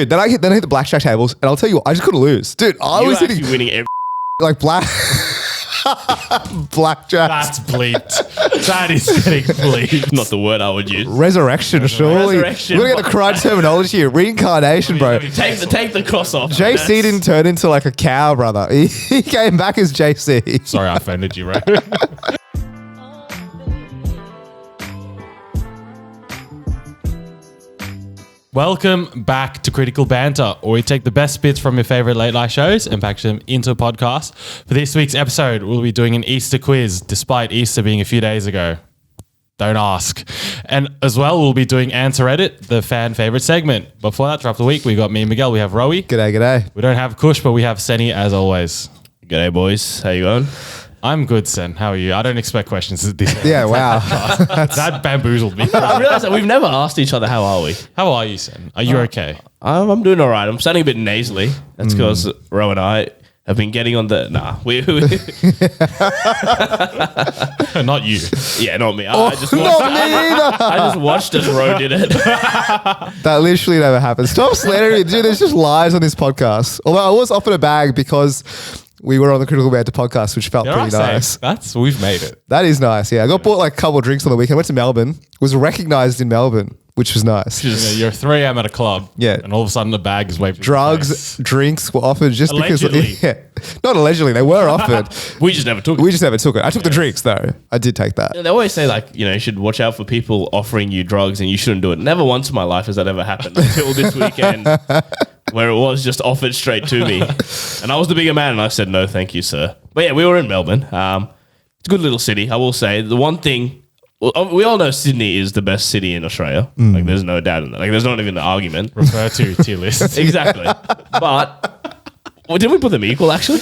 Dude, then I hit the blackjack tables, and I'll tell you what, I just couldn't lose. Dude, I was actually winning every like blackjack. That's bleeped. That is getting bleeped. Not the word I would use. Resurrection, surely. Resurrection. We're going to get the correct terminology here. Reincarnation, bro. Take the cross off. JC didn't turn into like a cow, brother. He came back as JC. Sorry, I offended you, bro. Welcome back to Critical Banter, where we take the best bits from your favorite late night shows and package them into a podcast. For this week's episode, we'll be doing an Easter quiz, despite Easter being a few days ago. Don't ask. And as well, we'll be doing AnswerReddit, the fan favorite segment. Before that, throughout the week, we got me and Miguel. We have Roey. G'day. We don't have Kush, but we have Senny as always. G'day, boys. How you going? I'm good, Sen. How are you? I don't expect questions at this. Yeah, wow. That bamboozled me. I realised that we've never asked each other how are we. How are you, Sen? Are you okay? I'm doing all right. I'm sounding a bit nasally. That's because Ro and I have been getting on the... Not you. Yeah, not me. I just watched, Not me either. I just watched as Ro did it. That literally never happened. Stop slandering. Dude, there's just lies on this podcast. Although I was offered a bag because we were on the Critical Banter podcast, which felt pretty nice. We've made it. That is nice, yeah. I got bought like a couple of drinks on the weekend. I went to Melbourne. Was recognised in Melbourne, which was nice. You're 3 a.m. at a club. Yeah. And all of a sudden the bag is waved. Drugs, drinks were offered just Allegedly. because... Yeah. Not allegedly. They were offered. We just never took it. We just never took it. I took the drinks, though. I did take that. They always say, like, you should watch out for people offering you drugs and you shouldn't do it. Never once in my life has that ever happened until this weekend, where it was just offered straight to me. And I was the bigger man and I said, no, thank you, sir. But yeah, we were in Melbourne. It's a good little city, I will say. The one thing, we all know Sydney is the best city in Australia. Like, there's no doubt in that. Like, there's not even an argument. Refer to tier list. Exactly. But, didn't we put them equal, actually?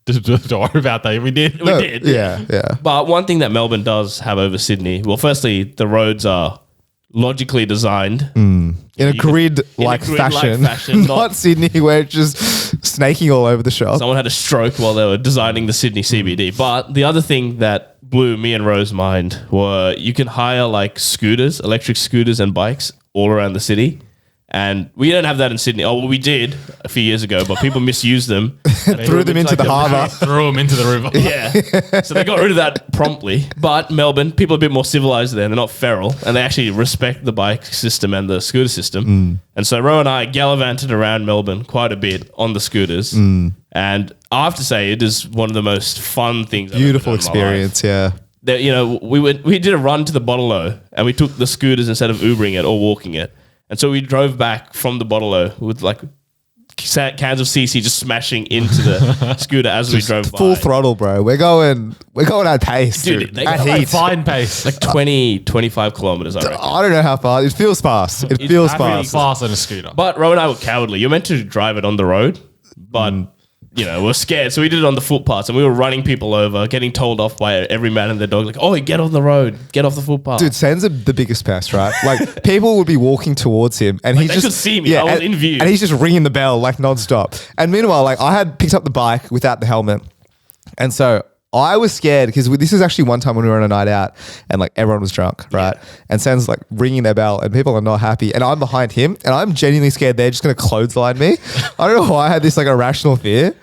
Don't worry about that. We did. No, We did. Yeah. But one thing that Melbourne does have over Sydney, well, firstly, the roads are logically designed. In a grid-like fashion. Not Sydney, where it's just snaking all over the shop. Someone had a stroke while they were designing the Sydney CBD. But the other thing that blew me and Rose's mind were you can hire like scooters, electric scooters and bikes all around the city. And we don't have that in Sydney. Oh, well, we did a few years ago, but people misused them. Threw them into the harbour. Threw them into the river. Yeah. So they got rid of that promptly. But Melbourne, people are a bit more civilized there. They're not feral. And they actually respect the bike system and the scooter system. And so Ro and I gallivanted around Melbourne quite a bit on the scooters. And I have to say, it is one of the most fun things I've Beautiful ever done in my life. experience, yeah. We did a run to the Bottle-O and we took the scooters instead of Ubering it or walking it. And so we drove back from the Bottle-O with like cans of CC just smashing into the scooter as we drove by. Full throttle, bro. We're going at pace, dude. They At got heat. Fine pace. like 20, 25 kilometers, I reckon. I don't know how fast. It feels fast. It feels Really fast. fast on a scooter. But Ro and I were cowardly. You're meant to drive it on the road, but we're scared. So we did it on the footpaths and we were running people over, getting told off by every man and their dog, like, oh, get on the road, get off the footpath. Dude, Sen's the biggest pest, right? Like, people would be walking towards him and They could see me. I was in view. And he's just ringing the bell like nonstop. And meanwhile, like, I had picked up the bike without the helmet. And so I was scared because this is actually one time when we were on a night out and like everyone was drunk, right? And Sen's like ringing their bell and people are not happy. And I'm behind him and I'm genuinely scared they're just going to clothesline me. I don't know why I had this like irrational fear.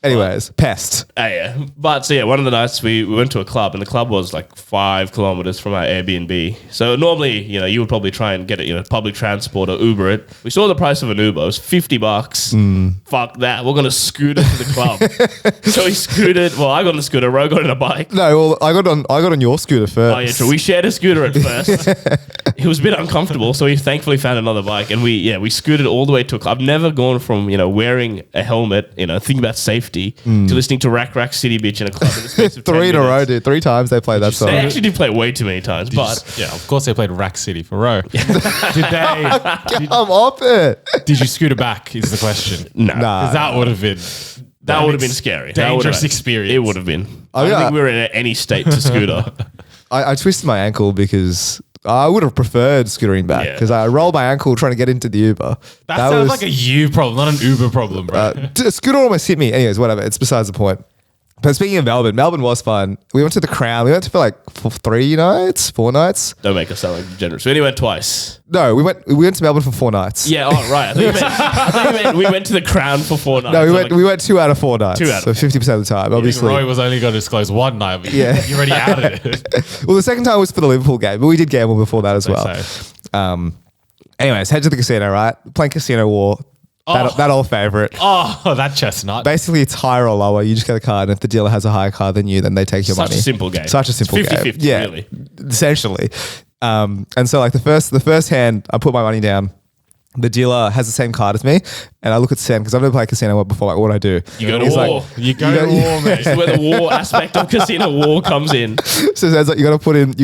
Anyways, pest. Yeah. But so yeah, one of the nights we went to a club and the club was like 5 kilometers from our Airbnb. So normally, you would probably try and get it, public transport or Uber it. We saw the price of an Uber. It was $50. Fuck that. We're going to scooter to the club. So we scooted. Well, I got on the scooter. Ro got on a bike. No, well, I got on your scooter first. Oh yeah, true. We shared a scooter at first. It was a bit uncomfortable, so we thankfully found another bike and we scooted all the way to a club. I've never gone from, wearing a helmet, thinking about safety to listening to Rack Rack City Bitch in a club in the space of 10 3 in a minutes. row, dude. 3 times they played that song. They actually did play way too many times, but Yeah, of course they played Rack City for Ro. Did I'm off it. Did you scooter back is the question. no. Nah. 'Cause that would have been... That would have been scary. That would've Dangerous been- experience. It would have been. I yeah. don't think we were in any state to scooter. I twisted my ankle because I would have preferred scootering back Yeah. because I rolled my ankle trying to get into the Uber. That sounds like a you problem, not an Uber problem, bro. A scooter almost hit me. Anyways, whatever. It's besides the point. But speaking of Melbourne, Melbourne was fun. We went to the Crown. We went for like 4 nights. Don't make us sound like generous. We only went twice. No, we went to Melbourne for 4 nights. Yeah, oh, right. I thought you meant we went to the Crown for 4 nights. No, we went 2 out of 4 nights. 2 out of so 50% of the time, obviously. Roy was only going to disclose one night, but Yeah. you already outed it. Well, the second time was for the Liverpool game, but we did gamble before that as well. So, Anyways, head to the casino, right? Playing Casino War. That old favorite. oh, that chestnut. Basically, it's higher or lower. You just get a card, and if the dealer has a higher card than you, then they take your money. Such a simple game. Such a simple It's 50-50, game. Yeah, really. essentially. And so, like the first hand, I put my money down. The dealer has the same card as me, and I look at Sen because I've never played Casino War before. Like, what do I do? You go to He's war. like, you go to war, mate. This is where the war aspect of Casino War comes in. So Sen's like, you got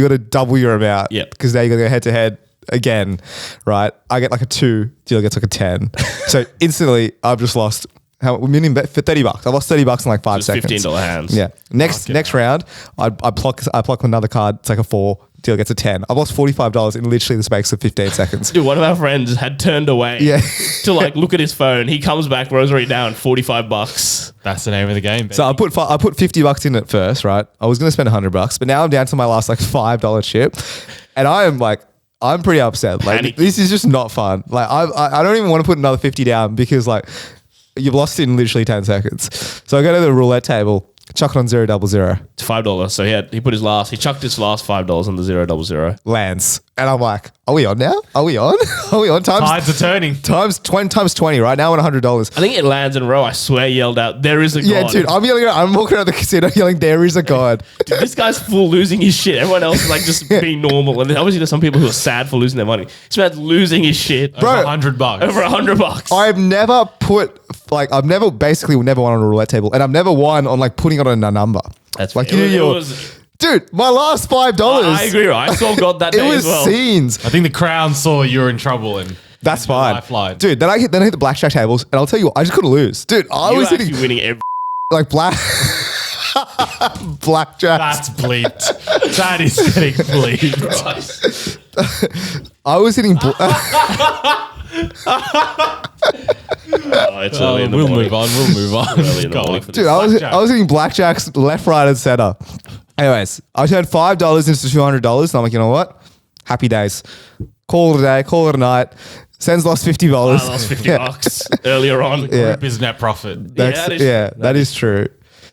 to double your amount. Yep. Because now you got to go head to head again, right? I get like a 2, dealer gets like a 10. So instantly, I've just lost. How minimum bet for $30. I lost $30 in like 5 Just seconds. $15 hands. Yeah. Next round, I pluck another card. It's like a 4. Dealer gets a 10. I've lost $45 in literally the space of 15 seconds. Dude, one of our friends had turned away Yeah. to like look at his phone. He comes back, rosary down, $45. That's the name of the game, baby. So I put $50 in at first, right? I was gonna spend $100, but now I'm down to my last like $5 chip, and I'm pretty upset. Like Panic. this is just not fun. Like I don't even want to put another 50 down because like you've lost it in literally 10 seconds. So I go to the roulette table, chuck it on 000. It's $5. So he chucked his last $5 on the 000. Lands. And I'm like, are we on now? Are we on? Are we on? Tides are turning. Times 20 right now on $100. I think it lands in a row. I swear yelled out, there is a Yeah, God. dude, I'm walking around the casino yelling, there is a God. Dude, this guy's full losing his shit. Everyone else is like just being normal. And then obviously there's some people who are sad for losing their money. This man's losing his shit. Bro, $100. Over $100. I've never basically never won on a roulette table, and I've never won on like putting it on a number. That's like fair. you dude, my last $5. I agree. Right? I saw God that It day was as well. scenes. I think the Crown saw you were in trouble and That's your fine, lifeline. dude. Then I hit the blackjack tables, and I'll tell you, what, I just couldn't lose, dude. I You was were actually hitting winning every. like blackjack. That's bleeped. That is getting bleeped. I was hitting. Oh, it's early in the We'll morning. move on. Early in the Go morning on. for this. Dude, I Blackjack. was hitting blackjacks left, right, and center. Anyways, I turned $5 into $200, and I'm like, you know what? Happy days. Call it a day. Call it a night. Sen's lost $50. I lost $50 earlier on. Yeah. Group is net profit. That is true.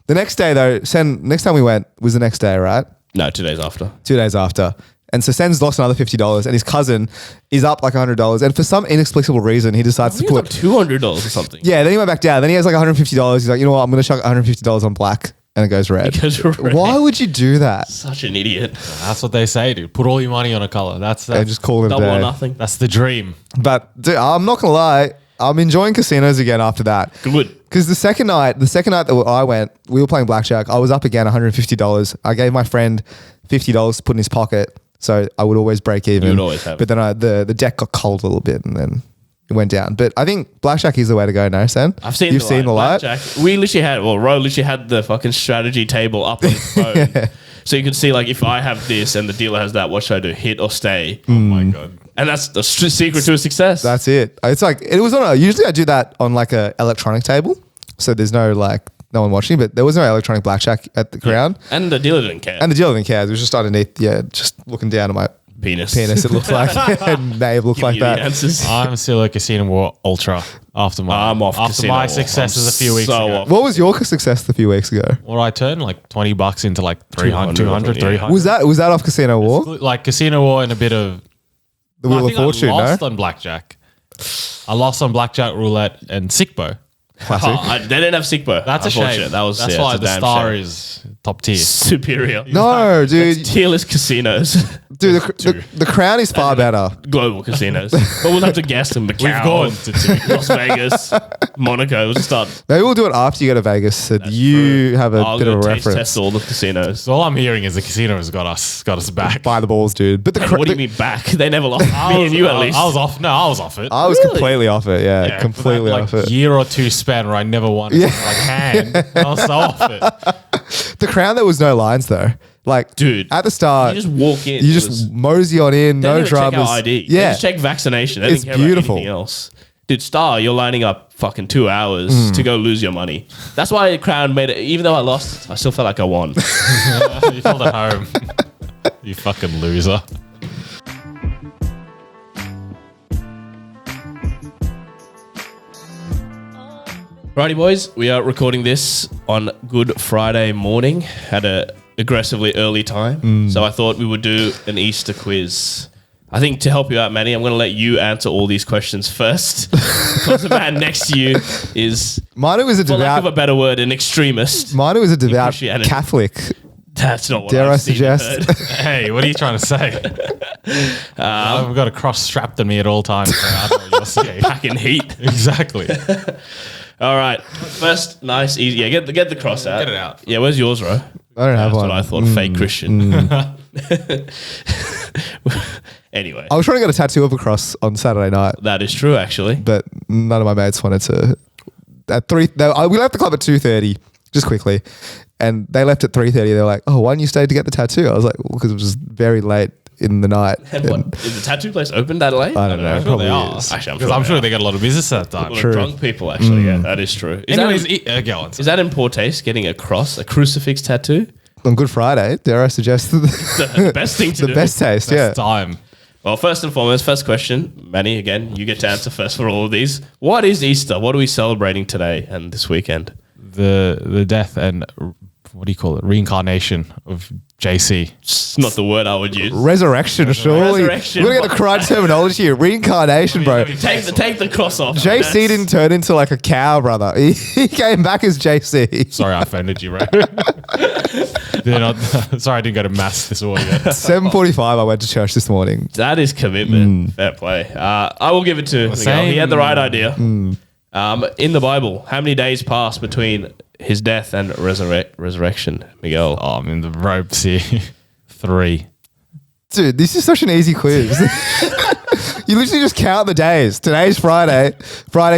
The next day though, next time we went was the next day, right? No, 2 days after. 2 days after. And so Sen's lost another $50 and his cousin is up like $100. And for some inexplicable reason, he decides to He was put, up $200 or something. yeah, then he went back down. Then he has like $150. He's like, you know what? I'm going to chuck $150 on black, and it goes red. It goes red. Why would you do that? Such an idiot. That's what they say, dude. Put all your money on a color. That's And just call it a Double or day. nothing. that's the dream. But dude, I'm not going to lie. I'm enjoying casinos again after that. Good. Because the second night that I went, we were playing blackjack. I was up again $150. I gave my friend $50 to put in his pocket, so I would always break even. You would always have But then the deck got cold a little bit, and then it went down. But I think blackjack is the way to go now, Sen. You've seen the light. Blackjack. We literally had, Ro literally had the fucking strategy table up on his phone. Yeah. So you can see like if I have this and the dealer has that, what should I do? Hit or stay? Oh my God. And that's the secret to a success. That's it. It's like it was on usually I do that on like a electronic table, so there's no one watching. But there was no electronic blackjack at the Crown, And the dealer didn't care. and the dealer didn't care. It was just underneath, just looking down at my penis. penis. It looked like, and Nabe looked Give like you the that. answers. I'm still a Casino War ultra after my I'm off after Casino my War. successes I'm a few weeks so ago. off. What was your success a few weeks ago? Or I turned like $20 into like 300, 200, 300. Was that off Casino War? Like Casino War and a bit of The Wheel I of think Fortune, I lost no? on blackjack. I lost on blackjack, roulette, and sickbo. Classic. They didn't have Sigbo. That's a unfortunate. shame. That was That's yeah, why it's a the damn star shame. is top tier. Superior. No, dude. Tier list casinos. Dude, the Crown is far better. Global casinos. But we'll have to guess them. Macau, We've gone to two. Las Vegas, Monaco. We'll just start. Maybe we'll do it after you go to Vegas, so you have a I'll bit go of a taste reference. test all the casinos. So all I'm hearing is the casino has got us back. By the balls, dude. But the What do you mean back? They never lost. Me and you at least. I was off. No, I was off it. I was Really? completely off it. Yeah, Yeah, completely for that, off like, it. Year or two span where I never won. Yeah. Like hand. I was so off it. The Crown, there was no lines though. Like, Dude, at the start, you just walk in. you it just was- mosey on in, they no didn't even check dramas. our ID. Yeah, They just check vaccination. They It's didn't care beautiful. about anything else. Dude, Star, you're lining up fucking 2 hours to go lose your money. That's why Crown made it. Even though I lost, I still felt like I won. You felt at home. You fucking loser. Righty, boys, we are recording this on Good Friday morning at a aggressively early time. So I thought we would do an Easter quiz. I think to help you out, Manny, I'm going to let you answer all these questions first. Because the man next to you is, Mine was a for lack of devout. a better word, an extremist. Mine was a devout Christianity. Catholic. That's not what Dare I I've seen and suggest? heard. Hey, what are you trying to say? I've got a cross strapped to me at all times. So I don't know what you're saying. Packing heat. Exactly. All right. First, nice, easy. Yeah, get the cross out. Get it out. Yeah, where's yours, Ro? I don't have That's one. what I thought. Fake Christian. Anyway, I was trying to get a tattoo of a cross on Saturday night, that is true, actually. but none of my mates wanted to. At 3, we left the club at 2:30, just quickly, and they left at 3:30. They were like, "Oh, why didn't you stay to get the tattoo?" I was like, "Well, because it was very late in the night." And what, is the tattoo place open that late? I don't know. I'm sure Probably they are. is. Actually, Because I'm sure they got a lot of business at that time. Well, True. drunk people, actually. Yeah, that is true. Is, Anyways, that, go on. is that in poor taste, getting a cross, a crucifix tattoo? On Good Friday, dare I suggest The best thing to the do. best taste? Best Yeah. time. Well, first and foremost, first question. Manny, again, you get to answer first for all of these. What is Easter? What are we celebrating today and this weekend? The death and what do you call it? Reincarnation of JC. It's not the word I would use. Resurrection, surely. Resurrection. We're gonna get the correct terminology here. Reincarnation, bro. Take the cross off. JC That's- didn't turn into like a cow, brother. He came back as JC. Sorry, I offended you, bro. Sorry, I didn't go to mass this morning. 7:45. I went to church this morning. That is commitment. Fair play. I will give it to Miguel. Same. He had the right idea. In the Bible, how many days passed between his death and resurrection, Miguel? Oh, I'm in the ropes here. 3. Dude, this is such an easy quiz. You literally just count the days. Today's Friday,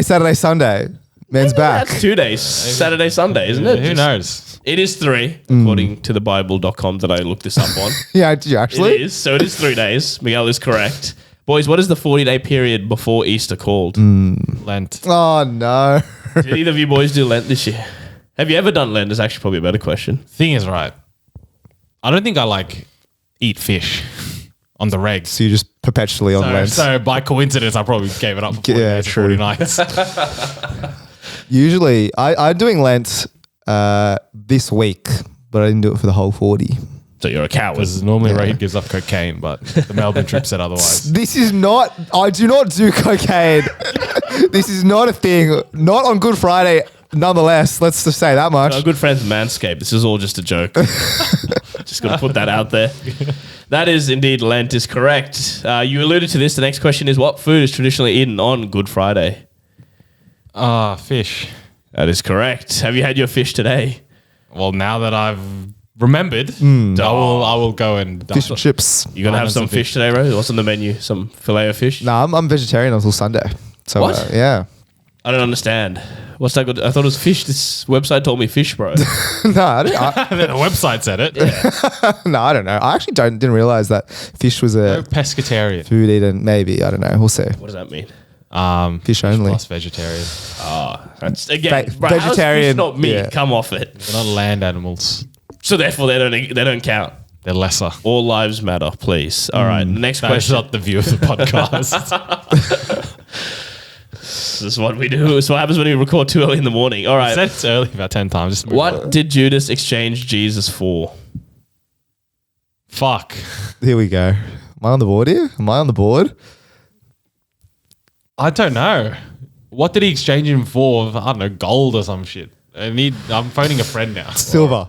Saturday, Sunday. Man's back. That's 2 days. Saturday, Sunday, isn't it? Who knows? It is 3, according to thebible.com that I looked this up on. Yeah, did you actually? It is. So it is 3 days. Miguel is correct. Boys, what is the 40-day period before Easter called? Lent. Oh no. Did either of you boys do Lent this year? Have you ever done Lent? Is actually probably a better question. Thing is, right, I don't think I eat fish on the regs. So you're just perpetually on Lent. So by coincidence, I probably gave it up for 40 Yeah, days or true. 40 nights. Usually, I'm doing Lent this week, but I didn't do it for the whole 40. So you're a coward. Because normally Raheed gives up cocaine, but the Melbourne trip said otherwise. This is not. I do not do cocaine. This is not a thing. Not on Good Friday. Nonetheless, let's just say that much. Our good friends Manscaped. This is all just a joke. Just going to put that out there. That is indeed Lent is correct. You alluded to this. The next question is, what food is traditionally eaten on Good Friday? Fish. That is correct. Have you had your fish today? Well, now that I've remembered, I will go and Fish and chips. You going to have some fish today, Rose? What's on the menu? Some filet of fish? No, I'm vegetarian until Sunday. So What? Yeah. I don't understand. What's that good? I thought it was fish. This website told me fish, bro. No, I don't. the website said it. No, I don't know. I actually didn't realize that fish was No a pescatarian. food eaten. Maybe I don't know. We'll see. What does that mean? Fish only. Plus vegetarian. That's again, Ve- bro, how's vegetarian, fish not meat. yeah. Come off it. They're not land animals. So therefore, they don't count. They're lesser. All lives matter, please. All right. Next That is question. not the view of the podcast. This is what we do. It's what happens when we record too early in the morning. All I right. said it's early about 10 times. Just move on. What did Judas exchange Jesus for? Fuck. Here we go. Am I on the board here? Am I on the board? I don't know. What did he exchange him for? I don't know, gold or some shit. I'm phoning a friend now. Silver.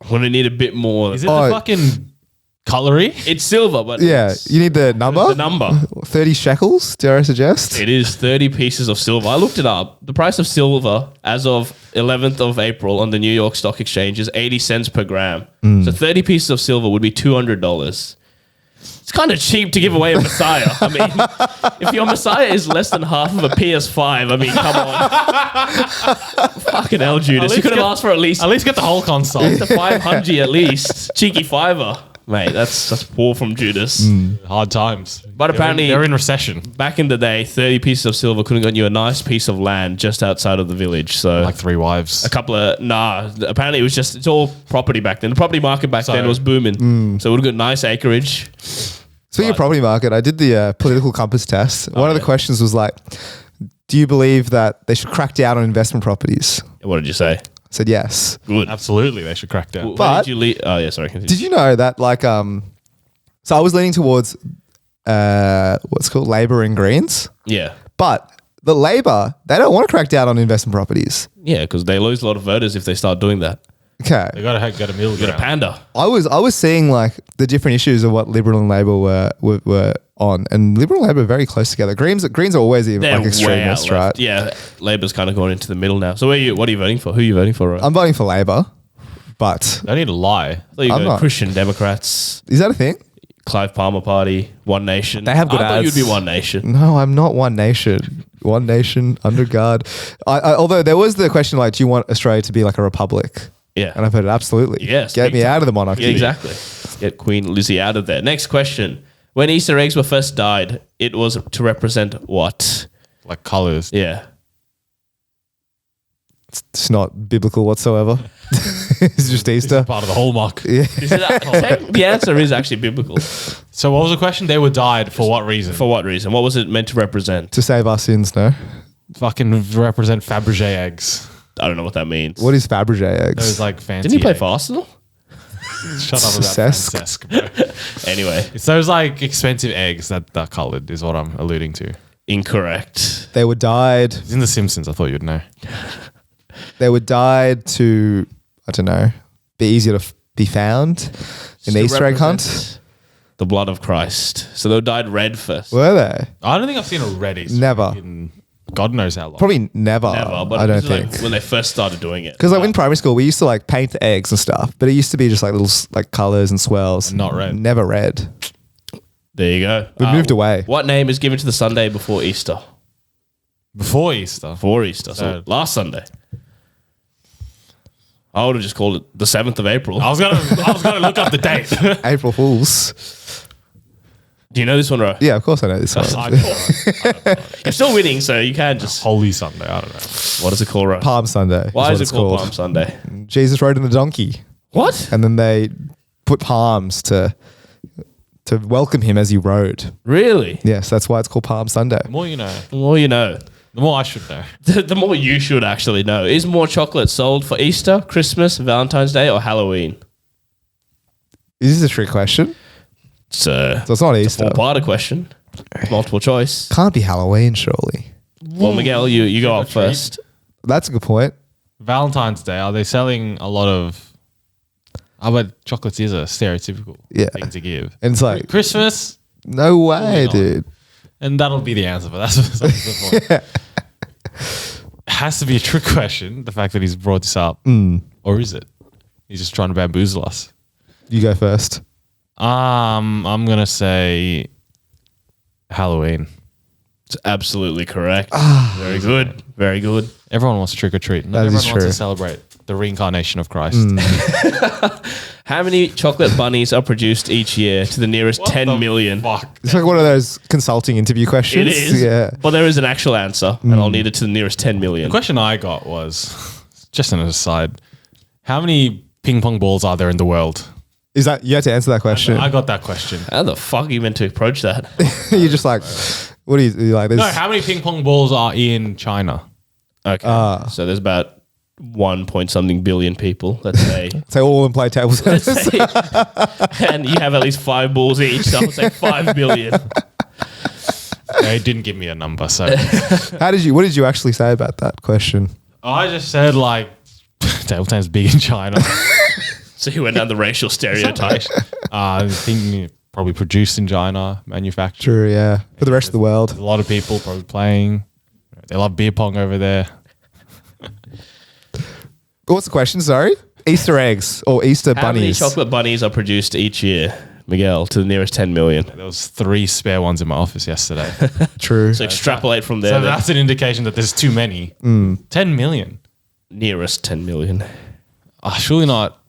I'm going to need a bit more. Is it Oh. the fucking cutlery? It's silver, but Yeah. it's You need the number? the number. 30 shekels, dare I suggest? It is 30 pieces of silver. I looked it up. The price of silver as of 11th of April on the New York Stock Exchange is 80 cents per gram. So 30 pieces of silver would be $200. It's kind of cheap to give away a Messiah. I mean, if your Messiah is less than half of a PS5, I mean, come on. Fucking hell, Judas. You could have asked for at least At least get the whole console. the 500 at least. Cheeky fiver. Mate, that's poor from Judas. Hard times. But apparently- they're in recession. Back in the day, 30 pieces of silver could have gotten you a nice piece of land just outside of the village. So Like 3 wives. a couple of apparently it's all property back then. The property market back then was booming. So it would have got nice acreage. Speaking of property market, I did the political compass test. One of the questions was like, do you believe that they should crack down on investment properties? What did you say? I said yes. Good. Absolutely, they should crack down. Where But- did you leave? Oh yeah, sorry. Continue. Did you know that like so I was leaning towards what's called Labor and Greens, Yeah. but the Labor, they don't want to crack down on investment properties. Yeah, because they lose a lot of voters if they start doing that. Okay. They gotta get a middle You got a ground. panda. I was seeing like the different issues of what Liberal and Labor were on, and Liberal and Labor are very close together. Greens are always even They're like extremists, way out right? left. Yeah, Labor's kind of going into the middle now. So what are you voting for? Who are you voting for? Right? I'm voting for Labor, but They need to lie. I thought you I'm go not. Christian Democrats, is that a thing? Clive Palmer Party, One Nation. They have good I thought ads. you'd be One Nation. No, I'm not One Nation. One Nation under God. Although there was the question like, do you want Australia to be like a republic? Yeah. And I voted absolutely. Yes, Get big me time. out of the monarchy. Yeah, exactly. Get Queen Lizzie out of there. Next question. When Easter eggs were first dyed, it was to represent what? Like colors. Yeah. It's not biblical whatsoever. It's just Easter. Part of the hallmark. The answer is actually biblical. So what was the question? They were dyed for what reason? For what reason? What was it meant to represent? To save our sins, no? Fucking represent Fabergé eggs. I don't know what that means. What is Fabergé eggs? Those like fancy. Didn't he play eggs. for Arsenal? Shut up about Cesc. Francesc, bro. Anyway, It's those like expensive eggs that are coloured is what I'm alluding to. incorrect. They were dyed. It's in The Simpsons. I thought you'd know. They were dyed to, I don't know, be easier to be found in the To Easter egg hunt. represent the blood of Christ. So they were dyed red first. Were they? I don't think I've seen a red Easter Never. egg in God knows how long. Probably never. Never, but I don't this is like think. when they first started doing it. Because like in primary school, we used to like paint the eggs and stuff, but it used to be just like little like colors and swirls. Not red. Never red. There you go. We moved away. What name is given to the Sunday before Easter? Before Easter. Before Easter. So last Sunday. I would have just called it the 7th of April. I was gonna look up the date. April Fools. Do you know this one, Ro? Yeah, of course I know this one. You're still winning, so you can just. Holy Sunday. I don't know. What is it called, Ro? Palm Sunday. Why what is it it's called Palm Sunday? Jesus rode in a donkey, What? and then they put palms to welcome him as he rode. Really? Yes, that's why it's called Palm Sunday. The more you know. The more you know. The more I should know. The more you should actually know. Is more chocolate sold for Easter, Christmas, Valentine's Day, or Halloween? Is this a trick question? So So it's not Easter. four-parter question. Multiple choice. Can't be Halloween, surely. Well, Miguel, you go up first. That's a good point. Valentine's Day, are they selling a lot of... I bet chocolates is a stereotypical Yeah. thing to give. And it's like, Christmas, no way, not. dude. and that'll be the answer, but that's the point. It has to be a trick question, the fact that he's brought this up. Or is it? He's just trying to bamboozle us. You go first. I'm going to say Halloween. It's absolutely correct. Very good. Very good. Everyone wants to trick or treat. Not That is everyone wants true. to celebrate the reincarnation of Christ. How many chocolate bunnies are produced each year to the nearest What 10 the million? Fuck. It's like one of those consulting interview It questions. is. Yeah. But there is an actual answer, and I'll need it to the nearest 10 million. The question I got was, just an aside, how many ping pong balls are there in the world? Is that, you had to answer that question. I got that question. How the fuck are you meant to approach that? You're just like, what are you like? This, No, how many ping pong balls are in China? Okay. So there's about 1 point something billion people, let's say. say all in play table tennis. And you have at least 5 balls each, so I would say 5 billion. They didn't give me a number, so What did you actually say about that question? I just said like table tennis big in China. So you went down the racial stereotype. I think probably produced in China, manufactured. True, yeah. For the rest of the world. A lot of people probably playing. They love beer pong over there. What's the question? Sorry? Easter eggs or Easter How many bunnies? chocolate bunnies are produced each year, Miguel, to the nearest 10 million? There was 3 spare ones in my office yesterday. True. So extrapolate from there. So then. that's an indication that there's too many. 10 million. Nearest 10 million. Surely not.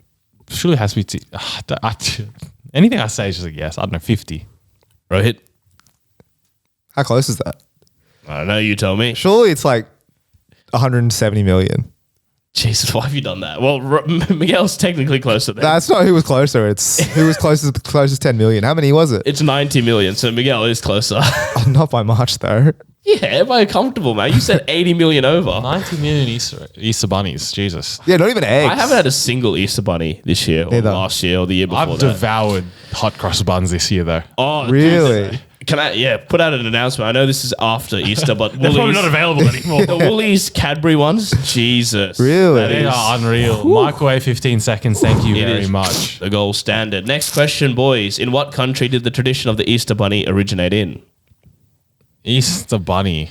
Surely it has to be. Anything I say is just a guess. I don't know, 50. Rohit? How close is that? I don't know. You tell me. Surely it's like 170 million. Jesus, why have you done that? Well, Miguel's technically closer than That's not who was closer. It's who was closest 10 million. How many was it? It's 90 million, so Miguel is closer. Not by much though. Yeah, by comfortable, man. You said 80 million over. 90 million Easter bunnies. Jesus. Yeah, not even eggs. I haven't had a single Easter bunny this year, or Neither. last year, or the year before I've that. devoured hot cross buns this year, though. Oh, Really? Jesus. Can I, put out an announcement. I know this is after Easter, but They're probably Woolies, not available anymore. the Woolies Cadbury ones, Jesus. Really? That They is are unreal. Microwave 15 seconds. Thank you It very is. much. the gold standard. Next question, boys. In what country did the tradition of the Easter bunny originate in? Easter bunny.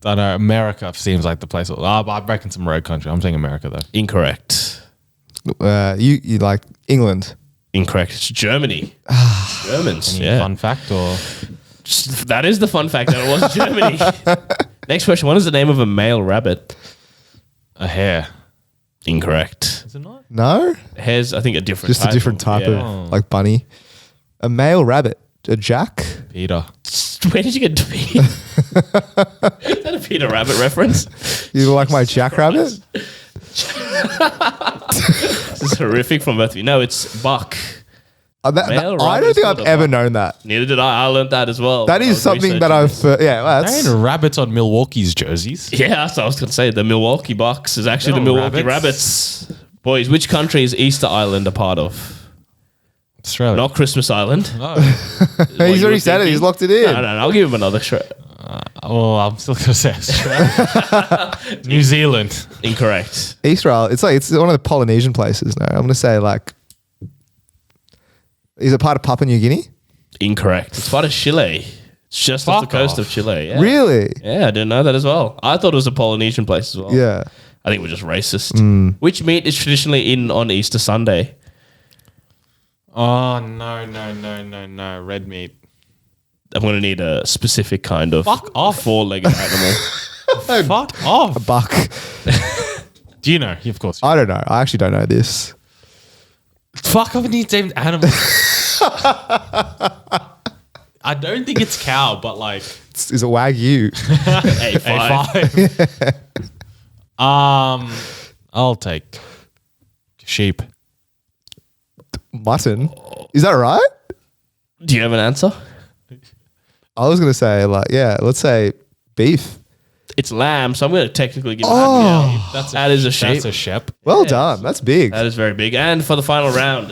I don't know. America seems like the place. I reckon some road country. I'm saying America, though. Incorrect. You like England. Incorrect. It's Germany. Germans. Any Yeah. fun fact or That is the fun fact that it was Germany. Next question. What is the name of a male rabbit? a hare? Incorrect. Is it not? No? Hare's, I think, a different Just type a different type yeah. of like bunny. A male rabbit. A jack? Peter. Where did you get Peter? Is that a Peter Rabbit reference? You like my jackrabbit? This is horrific from both of you. No, it's buck. Male I don't rabbit's think called I've a ever buck. known that. Neither did I. I learned that as well. That when I is was something that researching I've, yeah, well, There that's, ain't rabbits on Milwaukee's jerseys. this. Yeah, that's what I was going to say. The Milwaukee Bucks is actually the They're not Milwaukee Rabbits. Boys, which country is Easter Island a part of? Australia. Not Christmas Island. No. he's already said it. He's locked it in. No, I'll give him another shot. Well, I'm still going to say Australia. New Zealand. Incorrect. Israel. It's one of the Polynesian places. No, I'm going to say like, is it part of Papua New Guinea? Incorrect. It's part of Chile. It's just off the Fuck coast off. of Chile. Yeah. Really? Yeah, I didn't know that as well. I thought it was a Polynesian place as well. Yeah. I think we're just racist. Which meat is traditionally in on Easter Sunday? Oh, no. Red meat. I'm going to need a specific kind of Fuck off. four-legged animal. Fuck off. A buck. Do you know? Of course. I don't know. I actually don't know this. Fuck off, need named animal. I don't think it's cow, but like Is it Wagyu? A5. A5. I'll take sheep. Mutton? Is that right? Do you have an answer? I was going to say like, yeah, let's say beef. It's lamb, so I'm going to technically give Oh. that is a sheep. That's a sheep. Well done. That's big. That is very big. And for the final round,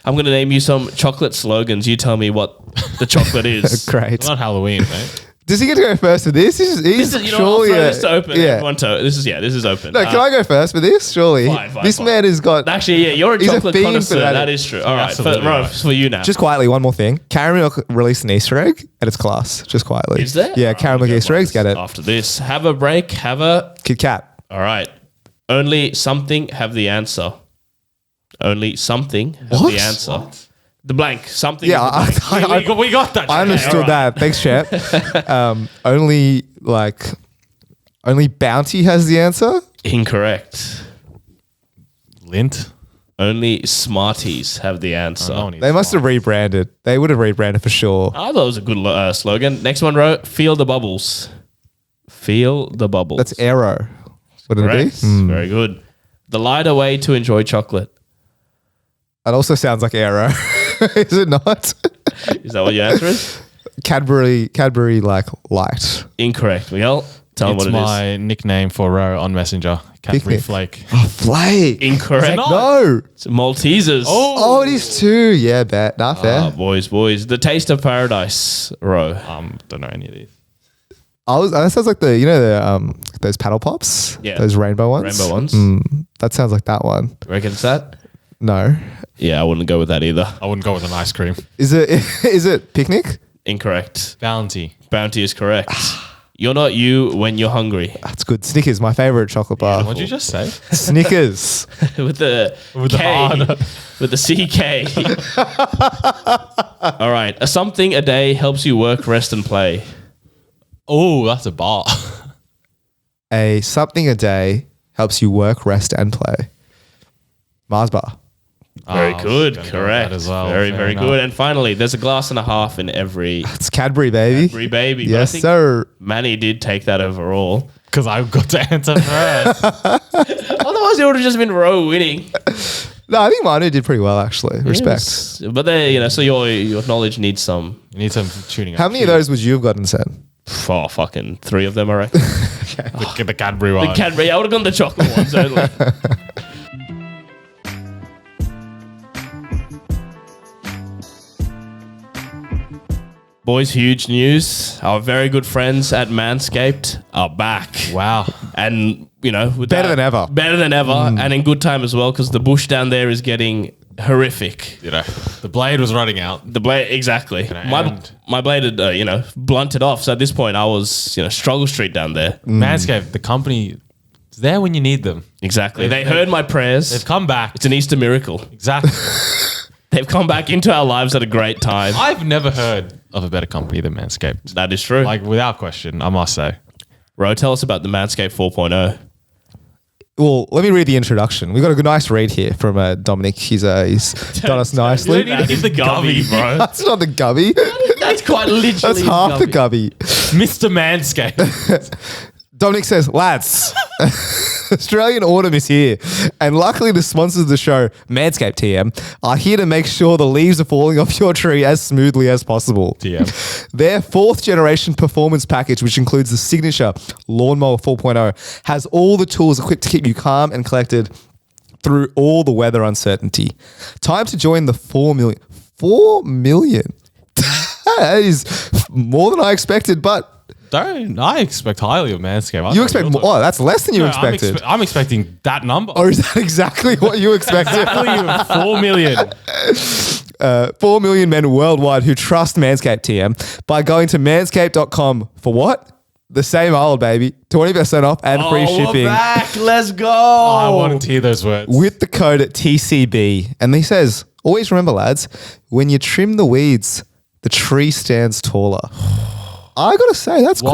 I'm going to name you some chocolate slogans. You tell me what the chocolate is. Great. It's not Halloween, mate. Does he get to go first for this? He's This is, you know, I'll surely throw this to open. Yeah. Everyone this is open. No, can I go first for this? Surely. Fine, This fine. man has got... Actually, yeah, you're a He's a chocolate fiend for connoisseur. that. That is true. All right, Absolutely right. for you now. Just quietly, one more thing. Caramel released an Easter egg and it's class. Just quietly. Is there? Yeah, All right, caramel I'll go Easter eggs. Get it. After this, have a break. Have a... Kit Kat. All right. Only something have the answer. Only something have What? the answer. The blank. Something. Yeah, have the blank. We got that. I understood all right. that. Thanks, Chep. Only Bounty has the answer. Incorrect. Lint. Only Smarties have the answer. No one eats They must have Smarties. rebranded. They would have rebranded for sure. I thought it was a good slogan. Next one, Ro. Feel the bubbles. Feel the bubbles. That's Aero. Wouldn't correct. it be? Very good. The lighter way to enjoy chocolate. That also sounds like Aero. Is it not? Is that what your answer is? Cadbury like light. Incorrect. Miguel, tell them It's what it is. my nickname for Ro on Messenger. Cadbury Picnic. Flake. Oh, Flake. Incorrect. not? No. It's Maltesers. Oh, it is too. Yeah, bet. Nah, fair. Boys. The taste of paradise, Ro. Don't know any of these. That sounds like those paddle pops. Yeah. Those rainbow ones. Rainbow ones. That sounds like that one. Reckon it's that? No. Yeah, I wouldn't go with that either. I wouldn't go with an ice cream. Is it picnic? Incorrect. Bounty. Bounty is correct. You're not you when you're hungry. That's good. Snickers, my favorite chocolate bar. What'd you just say? Snickers. with the With the K. R, no. With the CK. All right. A something a day helps you work, rest, and play. Oh, that's a bar. Something a day helps you work, rest, and play. Mars bar. Very good. gonna go with Correct. that as well. Very, Fair very enough. good. And finally, there's a glass and a half in every It's Cadbury, baby. baby. But I Yes, think sir. Manny did take that overall. Because I've got to answer first. Otherwise, it would have just been Ro winning. No, I think Manu did pretty well, actually. Respect. Yes. But there, so your knowledge needs some. You need some tuning up. How many of those would you have gotten, Sen? Oh, fucking 3 of them, I reckon. The Cadbury one. The Cadbury. I would have gone the chocolate ones only. Boys, huge news. Our very good friends at Manscaped are back. Wow. And, with Better than ever. Better than ever. And in good time as well, because the bush down there is getting horrific. The blade was running out. The blade, exactly. My blade had, blunted off. So at this point, I was, struggle street down there. Manscaped, the company, is there when you need them. Exactly. They heard my prayers. They've come back. It's an Easter miracle. Exactly. They've come back into our lives at a great time. I've never heard of a better company than Manscaped. That is true. Like, without question, I must say. Ro, tell us about the Manscaped 4.0. Well, let me read the introduction. We've got a nice read here from Dominic. He's done us nicely. That is the gubby, bro. That's not the gubby. That's quite literally That's half the gubby. Mr. Manscaped. Dominic says, lads, Australian autumn is here. And luckily the sponsors of the show, Manscaped TM, are here to make sure the leaves are falling off your tree as smoothly as possible. TM. Their 4th generation performance package, which includes the signature Lawnmower 4.0, has all the tools equipped to keep you calm and collected through all the weather uncertainty. Time to join the 4 million. 4 million? That is more than I expected, but I expect highly of Manscaped. you expect more. Oh, that's less than you expected. I'm expecting that number. Or is that exactly what you expected? Exactly 4 million. 4 million men worldwide who trust Manscaped TM by going to manscaped.com for what? The same old, baby. 20% off and free shipping. We're back. Let's go. I wanted to hear those words. With the code at TCB. And he says, always remember, lads, when you trim the weeds, the tree stands taller. I got to say, that's Why?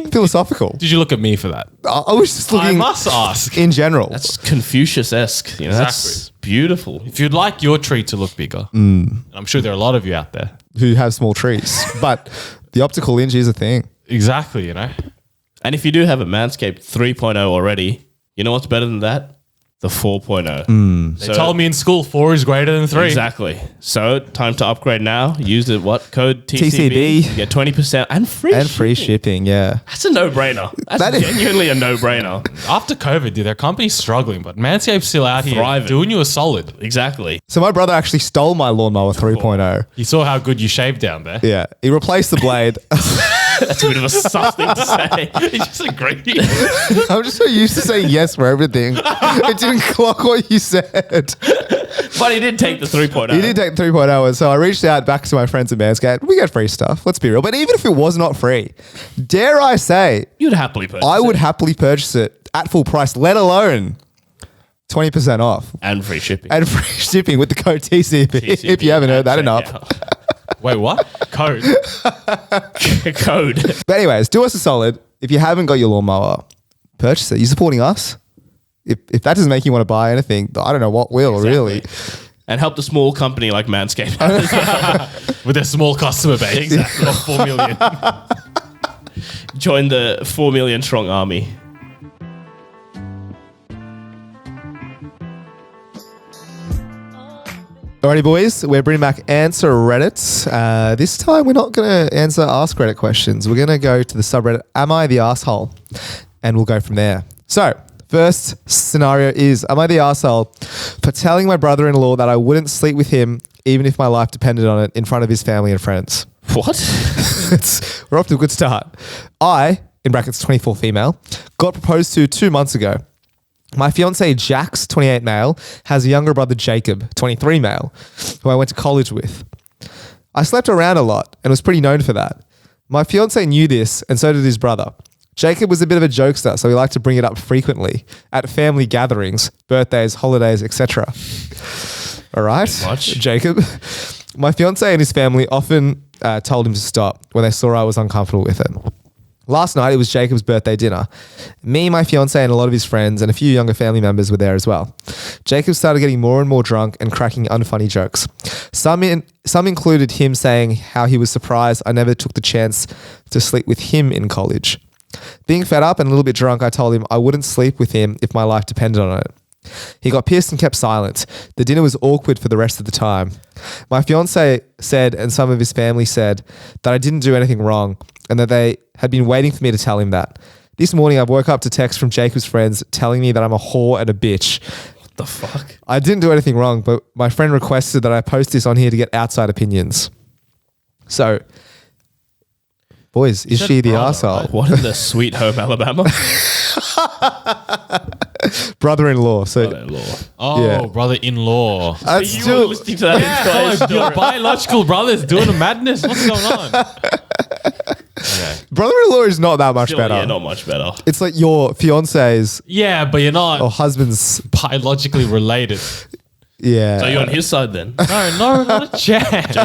quite philosophical. Did you look at me for that? I was just I looking must ask. in general. That's Confucius-esque. That's beautiful. If you'd like your tree to look bigger, and I'm sure there are a lot of you out there. Who have small trees. But the optical inch is a thing. Exactly, And if you do have a Manscaped 3.0 already, you know what's better than that? The 4.0. They told me in school 4 is greater than 3. Exactly. So time to upgrade now. Use the code TCB. TCB. You get 20% and free And shipping. free shipping, yeah. That's a no-brainer. That's That is- genuinely a no-brainer. After COVID, dude, their company's struggling, but Manscaped's still out here Thriving. doing you a solid. Exactly. So my brother actually stole my lawnmower 3.0. You saw how good you shaved down there. Yeah. He replaced the blade. That's a bit of a sus thing to say. He just agreed. I'm just so used to saying yes for everything. It didn't clock what you said. But he did take the 3.0. He did take 3.0, and so I reached out back to my friends at Manscaped. We get free stuff. Let's be real. But even if it was not free, dare I say, You'd happily purchase I would it. happily purchase it at full price, let alone 20% off And free shipping. and free shipping with the code TCB. If you haven't heard that enough. Wait, what? Code. Code. But anyways, do us a solid. If you haven't got your lawnmower, purchase it. You're supporting us. If that doesn't make you want to buy anything, I don't know what will, really. And help the small company like Manscaped. With a small customer base. Exactly. Of 4 million. Join the 4 million strong army. Alrighty, boys, we're bringing back AnswerReddit. This time, we're not going to answer Ask Reddit questions. We're going to go to the subreddit, Am I the Asshole? And we'll go from there. So, first scenario is, am I the asshole for telling my brother-in-law that I wouldn't sleep with him even if my life depended on it in front of his family and friends? What? We're off to a good start. I, in brackets 24 female, got proposed to 2 months ago. My fiance Jax, 28 male, has a younger brother Jacob, 23 male, who I went to college with. I slept around a lot and was pretty known for that. My fiance knew this and so did his brother. Jacob was a bit of a jokester, so we like to bring it up frequently at family gatherings, birthdays, holidays, etc. All right, Jacob. My fiance and his family often told him to stop when they saw I was uncomfortable with it. Last night, it was Jacob's birthday dinner. Me, my fiance, and a lot of his friends and a few younger family members were there as well. Jacob started getting more and more drunk and cracking unfunny jokes. Some included him saying how he was surprised I never took the chance to sleep with him in college. Being fed up and a little bit drunk, I told him I wouldn't sleep with him if my life depended on it. He got pissed and kept silent. The dinner was awkward for the rest of the time. My fiance said, and some of his family said, that I didn't do anything wrong and that they had been waiting for me to tell him that. This morning, I woke up to text from Jacob's friends telling me that I'm a whore and a bitch. What the fuck? I didn't do anything wrong, but my friend requested that I post this on here to get outside opinions. So, boys, is she the arsehole? Right? What in the sweet home Alabama? Brother-in-law. So, Brother-in-law. Oh, Yeah. brother-in-law. That's You were still, listening to that entire Oh, your story. biological brother's doing a madness. What's going on? Okay. brother-in-law is not that much Still, better. yeah, not much better. It's like your fiance's Yeah, but you're not or husband's. biologically related. Yeah. So you're on his side then? No, not a chance.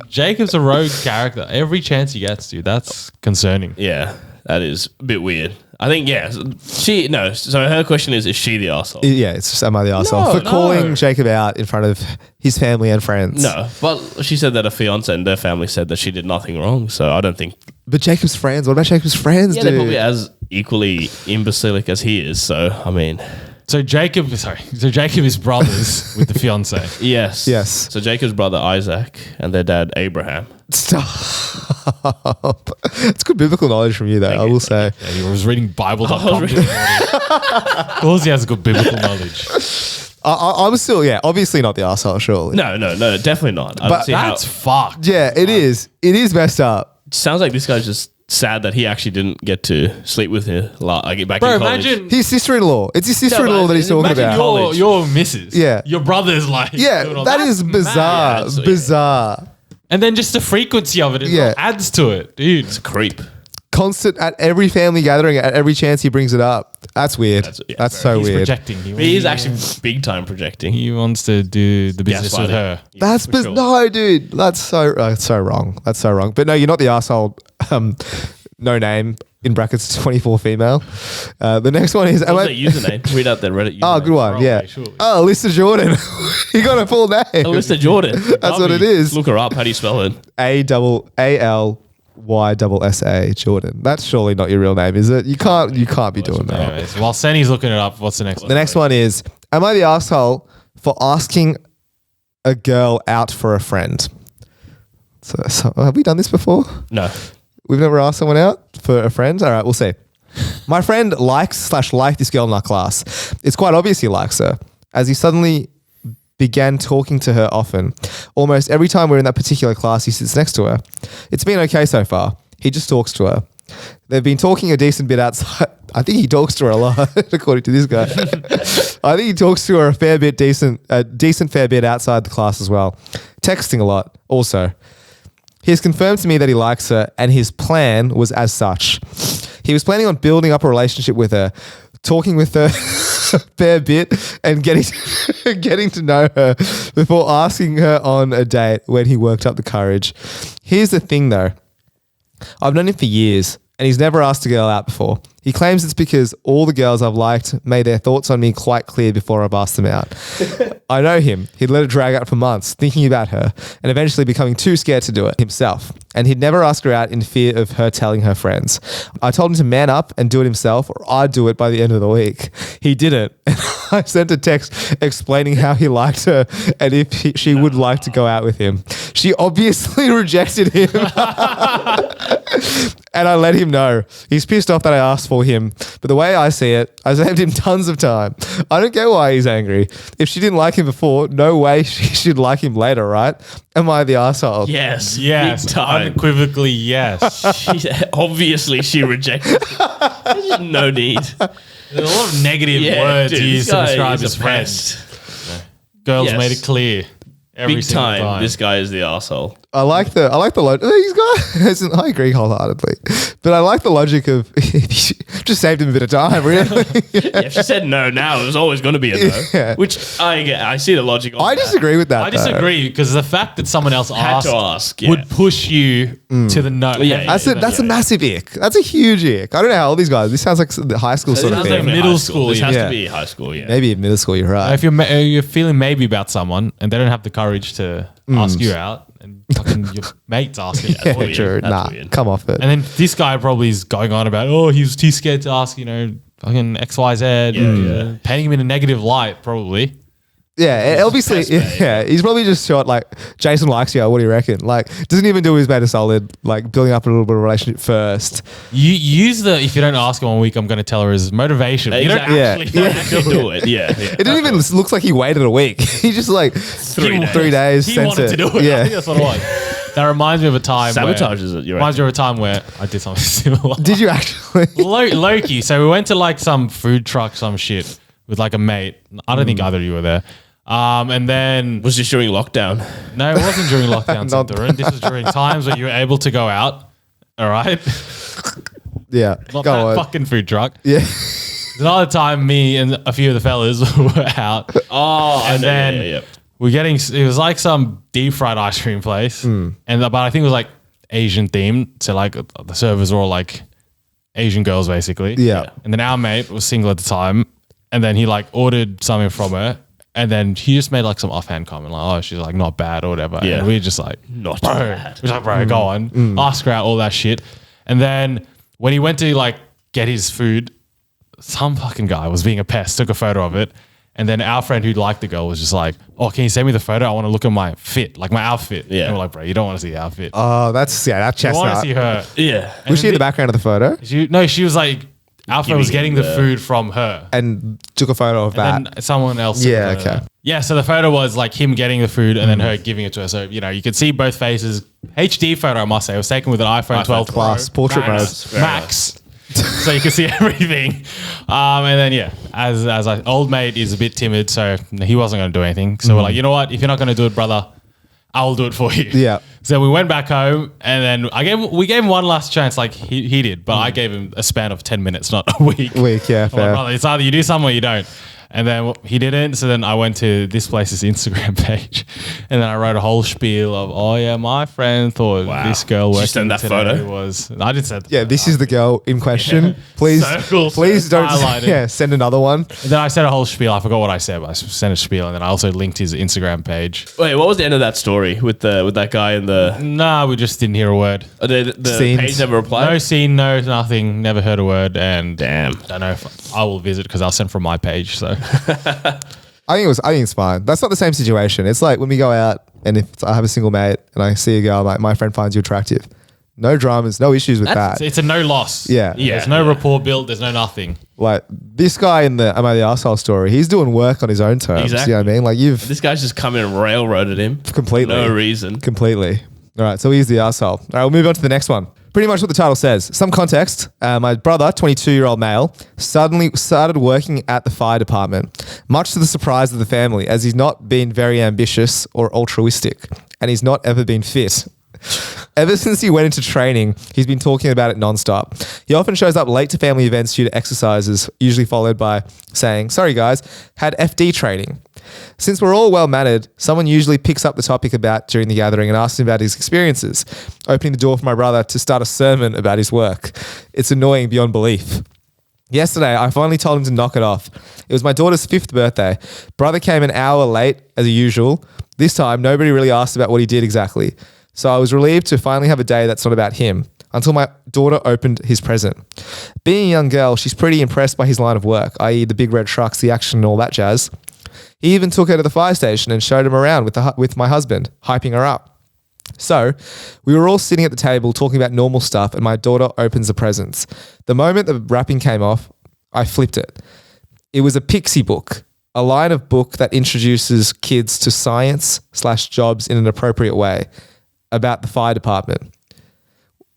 Jacob's a rogue character. Every chance he gets, dude. That's concerning. Yeah, that is a bit weird. I think, yeah. So her question is she the arsehole? Yeah, it's just am I the arsehole for no. calling Jacob out in front of his family and friends? No, but she said that her fiance and their family said that she did nothing wrong. So I don't think. But Jacob's friends. What about Jacob's friends, Yeah, dude? they're probably as equally imbecilic as he is. So I mean, So Jacob is brothers with the fiance. yes. Yes. So Jacob's brother Isaac and their dad Abraham. Stop. It's good biblical knowledge from you, though. I will say. Yeah, he was reading Bible.com. Of course he has good biblical knowledge. I'm still, obviously not the arsehole, surely. No, definitely not. I don't see how. That's fucked. Yeah, it is. It is messed up. Sounds like this guy's just sad that he actually didn't get to sleep with her back Bro, in college. imagine His sister-in-law. It's his sister-in-law that he's talking imagine about. college. your missus. Yeah. Your brother's like. doing Yeah, all that is That's bizarre. mad. Yeah, Bizarre. And then just the frequency of it adds to it, dude. It's a creep. Constant at every family gathering, at every chance he brings it up. That's weird. That's so He's weird. projecting. He is actually big time projecting. He wants to do the business with her. That's for sure. no, dude. That's so wrong. That's so wrong. But no, you're not the arsehole. No name in brackets 24 female. The next one is. What's their username? Read out their Reddit username. Oh, good one. Probably, Yeah. surely. Oh, Alyssa Jordan. You got a full name. Alyssa Jordan. That's what it is. Look her up. How do you spell it? ALYSSA Jordan. That's surely not your real name, is it? You can't be doing that. Anyways, while Senny's looking it up, what's the next one? The next one is, am I the asshole for asking a girl out for a friend? So have we done this before? No. We've never asked someone out for a friend? All right, we'll see. My friend liked this girl in our class. It's quite obvious he likes her, as he suddenly began talking to her often. Almost every time we're in that particular class, he sits next to her. It's been okay so far. He just talks to her. They've been talking a decent bit outside. I think he talks to her a lot, according to this guy. I think he talks to her a fair bit, decent fair bit outside the class as well. Texting a lot also. He has confirmed to me that he likes her, and his plan was as such. He was planning on building up a relationship with her, talking with her a fair bit, and getting to know her before asking her on a date when he worked up the courage. Here's the thing, though. I've known him for years, and he's never asked a girl out before. He claims it's because all the girls I've liked made their thoughts on me quite clear before I've asked them out. I know him. He'd let it drag out for months, thinking about her, and eventually becoming too scared to do it himself. And he'd never ask her out in fear of her telling her friends. I told him to man up and do it himself, or I'd do it by the end of the week. He didn't. And I sent a text explaining how he liked her and if she would like to go out with him. She obviously rejected him. And I let him know. He's pissed off that I asked for him. But the way I see it, I saved him tons of time. I don't get why he's angry. If she didn't like him before, no way she should like him later, right? Am I the asshole? Yes. Yes, Big time. unequivocally yes. Obviously, she rejected him. There's just no need. There's a lot of negative words dude, used this to guy describe is his a friends. pest. Girls Yes. made it clear. Every Big single time. This guy is the asshole. I like the logic. I agree wholeheartedly, but I like the logic of Just saved him a bit of time, really. If she said no now, it was always going to be a no. Yeah. Which I see the logic of I that. disagree with that. I disagree because the fact that someone else Had asked to ask, yeah. would push you to the no. Yeah, That's a massive ick. That's a huge ick. I don't know how old these guys. This sounds like the high school sort of Sounds thing. like Middle high school, This has yeah. to be high school, yeah. Maybe in middle school, you're right. If you're feeling maybe about someone and they don't have the courage to ask you out, and fucking your mates asking you, Yeah, weird. true. That's Nah, weird. come off it. and then this guy probably is going on about, oh, he's too scared to ask, fucking XYZ, Yeah. painting him in a negative light, probably. Yeah, obviously, best mate. yeah. He's probably just shot like, Jason likes you. What do you reckon? Like, doesn't even do his mate a solid, like building up a little bit of a relationship first. You use the if you don't ask him 1 week, I'm going to tell her as motivation. You don't Exactly. Yeah. actually You don't actually do it. Yeah. It didn't even looks like he waited a week. He just like 3 days. He sent wanted to do it. I Yeah. think that's what it was. That reminds me of a time Sabotages it. You're Reminds me of a time where I did something similar. Did you actually? Loki. So we went to like some food truck, some shit with like a mate. I don't think either of you were there. And then Was this during lockdown? no, it wasn't during lockdown, Not- Darren. This was during times when you were able to go out. All right, Yeah. not Go that on. fucking food truck. Yeah. Another time, me and a few of the fellas were out, Oh, and then yeah. we're getting. It was like some deep fried ice cream place, but I think it was like Asian themed. So like the servers were all like Asian girls basically. Yeah. And then our mate was single at the time, and then he like ordered something from her. And then he just made like some offhand comment, like, oh, she's like not bad or whatever. Yeah. And we just like, Not bro. bad. We're like, bro, go on. Ask her out, all that shit. And then when he went to like get his food, some fucking guy was being a pest, took a photo of it. And then our friend who liked the girl was just like, oh, can you send me the photo? I want to look at my fit, like my outfit. Yeah. And we're like, bro, you don't want to see the outfit. Oh, that's that you want to chestnut. see her. Yeah. Was she in the background of the photo She was like, our friend was Giving getting him the the- food from her. and took a photo of that? And then someone else. Yeah, took a photo. okay. Yeah, so the photo was like him getting the food and then her giving it to her. So, you could see both faces. HD photo, I must say. It was taken with an iPhone 12 Pro. Plus, portrait Max. mode. Max. So you can see everything. And then, yeah, as old mate is a bit timid, so he wasn't going to do anything. So we're like, you know what? If you're not going to do it, brother, I'll do it for you. Yeah. So we went back home and then we gave him one last chance like he did, but I gave him a span of 10 minutes, not a week. Yeah, I'm like, fair. brother, it's either you do something or you don't. And then he didn't. So then I went to this place's Instagram page and then I wrote a whole spiel of, oh yeah, my friend thought Wow. this girl Did you working send that today photo? was, I didn't send Yeah, this is the girl in question. Please, Circles, please don't. highlighted. Yeah, send another one. And then I said a whole spiel. I forgot what I said, but I sent a spiel and then I also linked his Instagram page. Wait, what was the end of that story with that guy in the Nah, we just didn't hear a word. the Scenes. page never replied? No scene, no nothing, never heard a word. And Damn. don't know if I will visit because I'll send from my page. So I think it's fine. That's not the same situation. It's like when we go out and if I have a single mate and I see a girl, like my friend finds you attractive. No dramas, no issues with that. it's a no loss. Yeah. There's no rapport built. There's no nothing. Like this guy in the Am I the Arsehole story, he's doing work on his own terms. Exactly. You know what I mean? Like you've This guy's just come in and railroaded him. completely. No reason. Completely. All right, so he's the arsehole. All right, we'll move on to the next one. Pretty much what the title says. Some context. My brother, 22-year-old male, suddenly started working at the fire department, much to the surprise of the family, as he's not been very ambitious or altruistic, and he's not ever been fit. Ever since he went into training, he's been talking about it nonstop. He often shows up late to family events due to exercises, usually followed by saying, sorry guys, had FD training. Since we're all well-mannered, someone usually picks up the topic about during the gathering and asks him about his experiences, opening the door for my brother to start a sermon about his work. It's annoying beyond belief. Yesterday, I finally told him to knock it off. It was my daughter's 5th birthday. Brother came an hour late, as usual. This time, nobody really asked about what he did exactly. So I was relieved to finally have a day that's not about him, until my daughter opened his present. Being a young girl, she's pretty impressed by his line of work, i.e. the big red trucks, the action and all that jazz. He even took her to the fire station and showed him around with my husband, hyping her up. So we were all sitting at the table talking about normal stuff and my daughter opens the presents. The moment the wrapping came off, I flipped it. It was a pixie book, a line of book that introduces kids to science/jobs in an appropriate way about the fire department.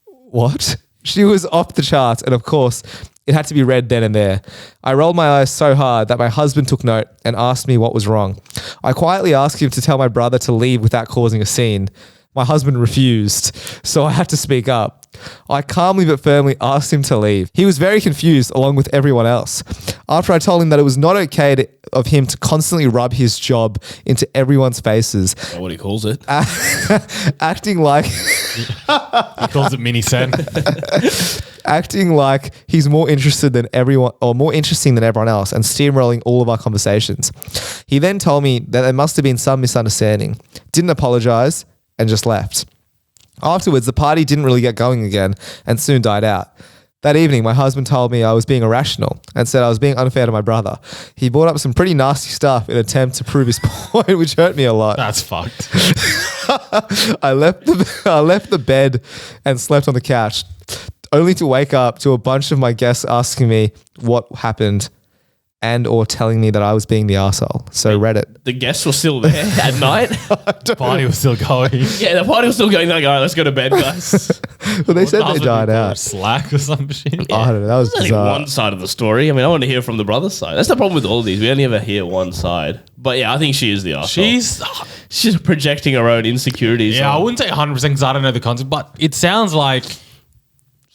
What? She was off the charts and of course it had to be read then and there. I rolled my eyes so hard that my husband took note and asked me what was wrong. I quietly asked him to tell my brother to leave without causing a scene. My husband refused, so I had to speak up. I calmly but firmly asked him to leave. He was very confused along with everyone else. After I told him that it was not okay of him to constantly rub his job into everyone's faces, That's what he calls it. acting like He calls it Mini Sen. acting like he's more interested than everyone or more interesting than everyone else and steamrolling all of our conversations. He then told me that there must have been some misunderstanding, didn't apologize, and just left. Afterwards, the party didn't really get going again and soon died out. That evening, my husband told me I was being irrational and said I was being unfair to my brother. He brought up some pretty nasty stuff in an attempt to prove his point, which hurt me a lot. That's fucked. I left the bed and slept on the couch, only to wake up to a bunch of my guests asking me what happened and or telling me that I was being the arsehole. So Reddit. The guests were still there at night. The party was still going. Yeah, the party was still going. Like, all right, let's go to bed, guys. Well, they said they died out. Slack or some shit. I don't know. That was That's only bizarre. one side of the story. I mean, I want to hear from the brother's side. That's the problem with all of these. We only ever hear one side. But yeah, I think she is the arsehole. She's projecting her own insecurities. Yeah, I wouldn't say 100% because I don't know the concept, but it sounds like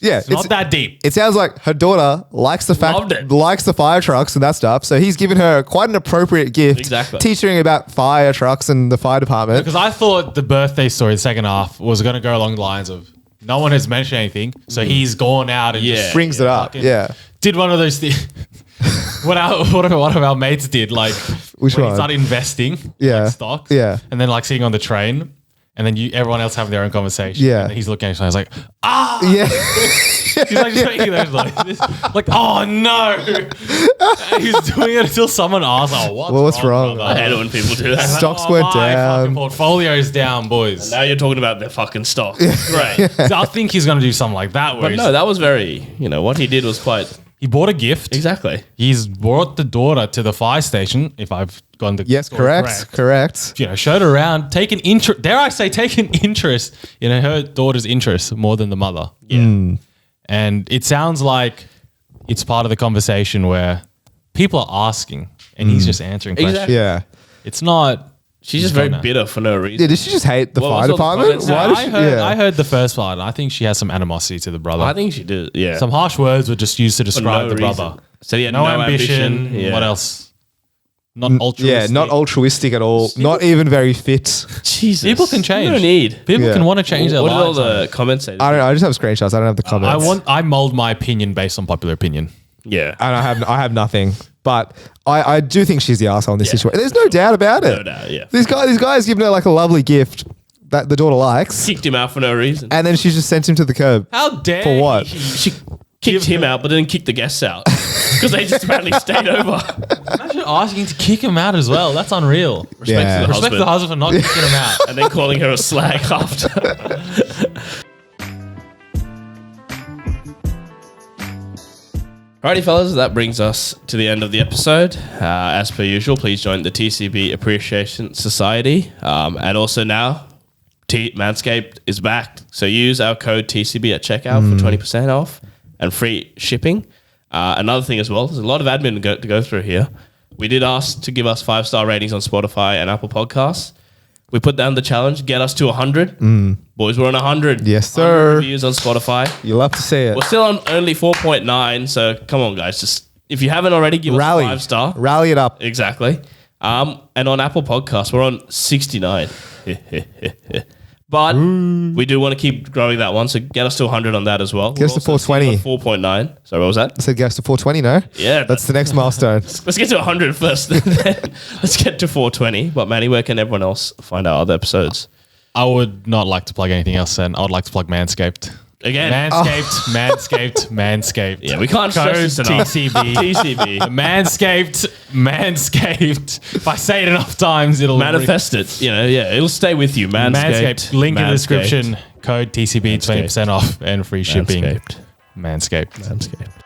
Yeah, it's not that deep. It sounds like her daughter likes the fire trucks and that stuff. So he's given her quite an appropriate gift. Exactly. Teaching her about fire trucks and the fire department. Because I thought the birthday story, the second half, was going to go along the lines of no one has mentioned anything, so he's gone out and just brings it up. fucking Yeah. did one of those things. What of our mates did, like Which when one? he started investing, Yeah. like stocks, Yeah. and then like sitting on the train, and then everyone else having their own conversation, Yeah. and then he's looking at each other, he's like, Yeah. he's like just making those noises, like, oh no, and he's doing it until someone asks, oh, what's wrong? I brother? hate it when people do that. Stocks went my down. fucking portfolio's down, boys. Now you're talking about their fucking stock. Great. So I think he's going to do something like that. Where But no, that was very, what he did was quite... he bought a gift. Exactly. He's brought the daughter to the fire station, if I've gotten the Yes, story correct. Showed her around, taken interest, dare I say, taken interest in her daughter's interest more than the mother. Yeah. And it sounds like it's part of the conversation where people are asking and he's just answering questions. Exactly. Yeah. It's not... She's just very bitter for no reason. Yeah, did she just hate the What fire was all the department? comments? Why No, did she? I heard the first part. And I think she has some animosity to the brother. I think she did, yeah. Some harsh words were just used to describe the reason. brother. So he had No ambition. Yeah. What else? Not altruistic. Yeah, not altruistic at all. Not even very fit. Jesus. People can change. You don't need. People Yeah. can want to change their What did all lives. the comments say? I don't know. I just have screenshots. I don't have the comments. I mold my opinion based on popular opinion. Yeah. And I have nothing. But I do think she's the arsehole in this situation. There's no doubt about it. No doubt, yeah. This guy's given her like a lovely gift that the daughter likes. Kicked him out for no reason. And then she's just sent him to the curb. How dare For what? She kicked him out, but didn't kick the guests out. Because they just apparently stayed over. Imagine asking to kick him out as well. That's unreal. Respect Yeah. to the Respect husband. the husband for not kicking him out. And then calling her a slag after. Alrighty, fellas, that brings us to the end of the episode. As per usual, please join the TCB Appreciation Society. And also now, Manscaped is back. So use our code TCB at checkout for 20% off and free shipping. Another thing as well, there's a lot of admin to go through here. We did ask to give us 5-star ratings on Spotify and Apple Podcasts. We put down the challenge, get us to 100. Boys, we're on 100. Yes, sir. 100 reviews on Spotify. You love to see it. We're still on only 4.9, so come on, guys. Just if you haven't already, give Rally. us a 5-star. Rally it up. Exactly. And on Apple Podcasts, we're on 69. But we do want to keep growing that one, so get us to 100 on that as well. Get us to 420. 4.9. Sorry, what was that? I said get us to 420, no? Yeah. That's the next milestone. Let's get to 100 first. Then let's get to 420. But Manny, where can everyone else find our other episodes? I would not like to plug anything else then. I would like to plug Manscaped. Again. Manscaped. Yeah, we can't Code stress this enough. TCB. TCB. Manscaped. If I say it enough times, it'll Manifest it. It'll stay with you. Manscaped. Link in the Manscaped. description. Code TCB, 20% off and free shipping. Manscaped. Manscaped. Manscaped.